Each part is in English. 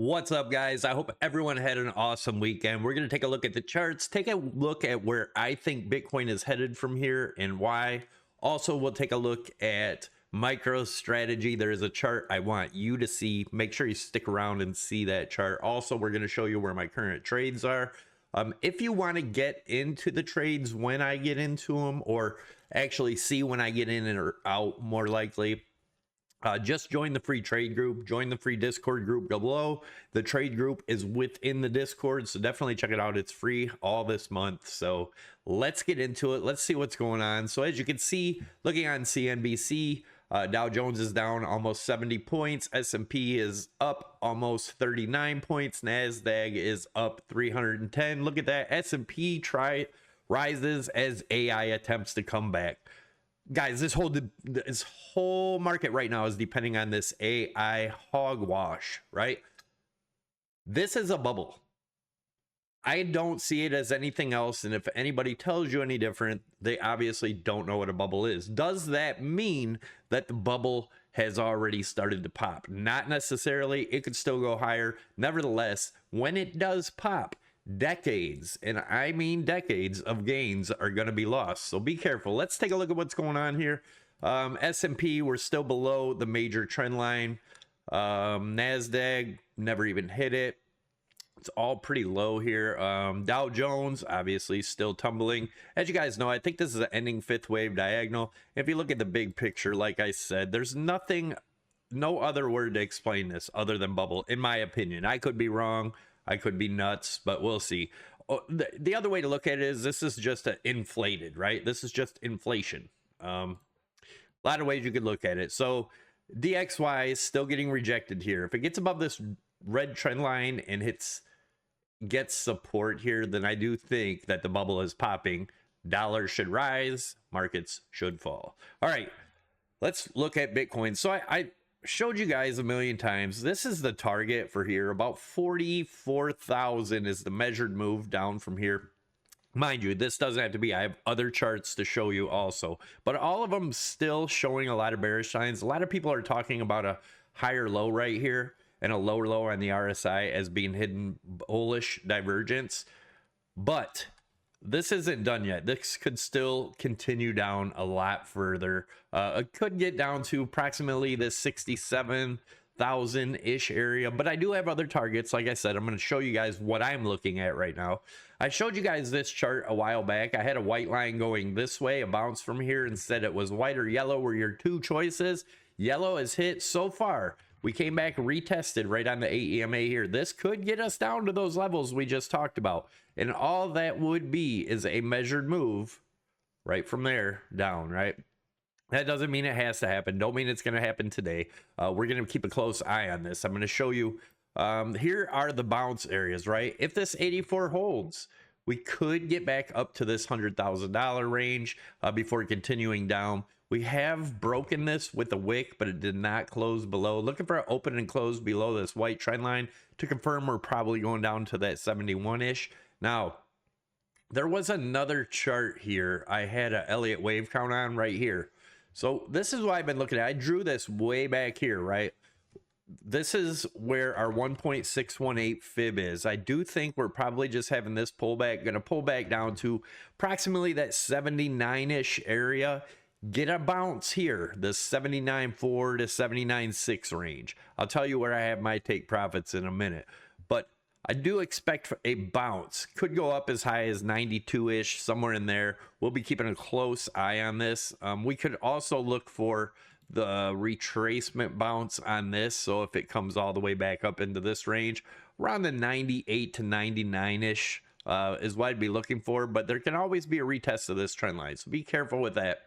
What's up, guys? I hope everyone had an awesome weekend. We're going to take a look at the charts, take a look at where I think Bitcoin is headed from here and why. Also, we'll take a look at MicroStrategy. There is a chart I want you to see. Make sure you stick around and see that chart. Also, we're going to show you where my current trades are. If you want to get into the trades when I get into them, or actually see when I get in or out, more likely, just join the free trade group, join the free Discord group below. The trade group is within the Discord, so definitely check it out. It's free all this month. So let's get into it. Let's see what's going on. So as you can see, looking on CNBC, Dow Jones is down almost 70 points. S&P is up almost 39 points. NASDAQ is up 310. Look at that. S&P rises as AI attempts to come back. Guys, this whole market right now is depending on this AI hogwash, right? This is a bubble. I don't see it as anything else, and if anybody tells you any different, they obviously don't know what a bubble is. Does that mean that the bubble has already started to pop? Not necessarily. It could still go higher. Nevertheless, when it does pop, decades, and I mean decades, of gains are going to be lost. So be careful. Let's take a look at what's going on here. S&P, we're still below the major trend line. NASDAQ never even hit it. It's all pretty low here. Dow Jones, obviously, still tumbling. As you guys know, I think this is an ending fifth wave diagonal. If you look at the big picture, like I said, there's no other word to explain this other than bubble, in my opinion. I could be wrong. I could be nuts, but we'll see. The other way to look at it is this is just inflated, right? This is just inflation. A lot of ways you could look at it. So DXY is still getting rejected here. If it gets above this red trend line and gets support here, then I do think that the bubble is popping. Dollars should rise, markets should fall. All right, let's look at Bitcoin. So I showed you guys a million times, this is the target for here. About 44,000 is the measured move down from here. Mind you, this doesn't have to be. I have other charts to show you also, but all of them still showing a lot of bearish signs. A lot of people are talking about a higher low right here and a lower low on the RSI as being hidden bullish divergence, but this isn't done yet. This could still continue down a lot further. It could get down to approximately the 67,000-ish area, but I do have other targets. Like I said, I'm going to show you guys what I'm looking at right now. I showed you guys this chart a while back. I had a white line going this way, a bounce from here. Instead, it was white or yellow were your two choices. Yellow is hit so far. We came back, retested right on the AEMA here. This could get us down to those levels we just talked about. And all that would be is a measured move right from there down, right? That doesn't mean it has to happen. Don't mean it's going to happen today. We're going to keep a close eye on this. I'm going to show you. Here are the bounce areas, right? If this 84 holds, we could get back up to this $100,000 range before continuing down. We have broken this with the wick, but it did not close below. Looking for an open and close below this white trend line to confirm we're probably going down to that 71-ish. Now, there was another chart here. I had an Elliott wave count on right here. So this is what I've been looking at. I drew this way back here, right? This is where our 1.618 fib is. I do think we're probably just having this pullback, going to pull back down to approximately that 79-ish area. Get a bounce here, the 79.4 to 79.6 range. I'll tell you where I have my take profits in a minute, but I do expect a bounce. Could go up as high as 92-ish, somewhere in there. We'll be keeping a close eye on this. We could also look for the retracement bounce on this. So if it comes all the way back up into this range, around the 98 to 99-ish is what I'd be looking for. But there can always be a retest of this trend line, so be careful with that.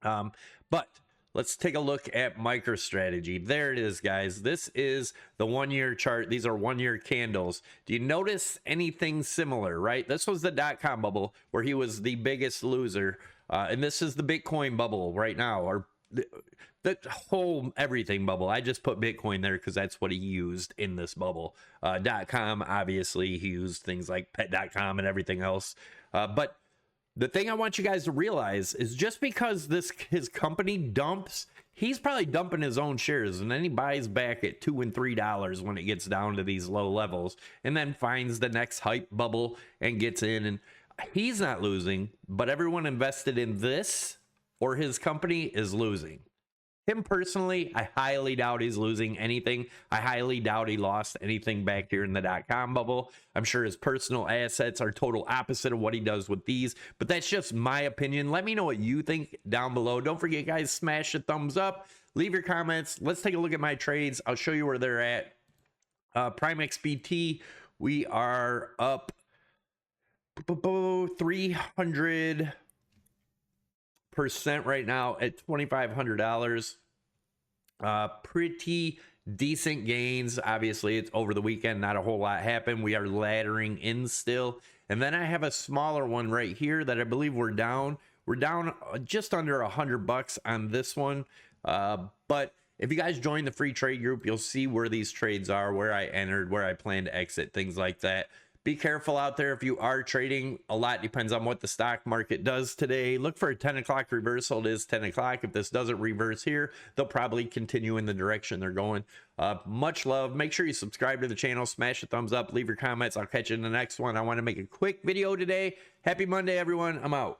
But let's take a look at MicroStrategy. There it is, guys. This is the 1-year chart. These are 1-year candles. Do you notice anything similar, right? This was the dot-com bubble where he was the biggest loser. And this is the Bitcoin bubble right now, or the whole everything bubble. I just put Bitcoin there because that's what he used in this bubble. .com, obviously, he used things like pet.com and everything else. But the thing I want you guys to realize is just because his company dumps he's probably dumping his own shares, and then he buys back at $2 and $3 when it gets down to these low levels, and then finds the next hype bubble and gets in. And he's not losing, but everyone invested in this or his company is losing. Him personally, I highly doubt he's losing anything. I highly doubt he lost anything back here in the .com bubble. I'm sure his personal assets are total opposite of what he does with these, but that's just my opinion. Let me know what you think down below. Don't forget, guys, smash the thumbs up. Leave your comments. Let's take a look at my trades. I'll show you where they're at. Prime XBT, we are up 300% right now at $2,500. Pretty decent gains. Obviously, it's over the weekend, not a whole lot happened. We are laddering in still. And then I have a smaller one right here that I believe we're down just under $100 on this one. But if you guys join the free trade group, you'll see where these trades are, where I entered, where I plan to exit, things like that. Be careful out there if you are trading. A lot depends on what the stock market does today. Look for a 10 o'clock reversal. It is 10 o'clock. If this doesn't reverse here, they'll probably continue in the direction they're going. Much love. Make sure you subscribe to the channel. Smash a thumbs up. Leave your comments. I'll catch you in the next one. I want to make a quick video today. Happy Monday, everyone. I'm out.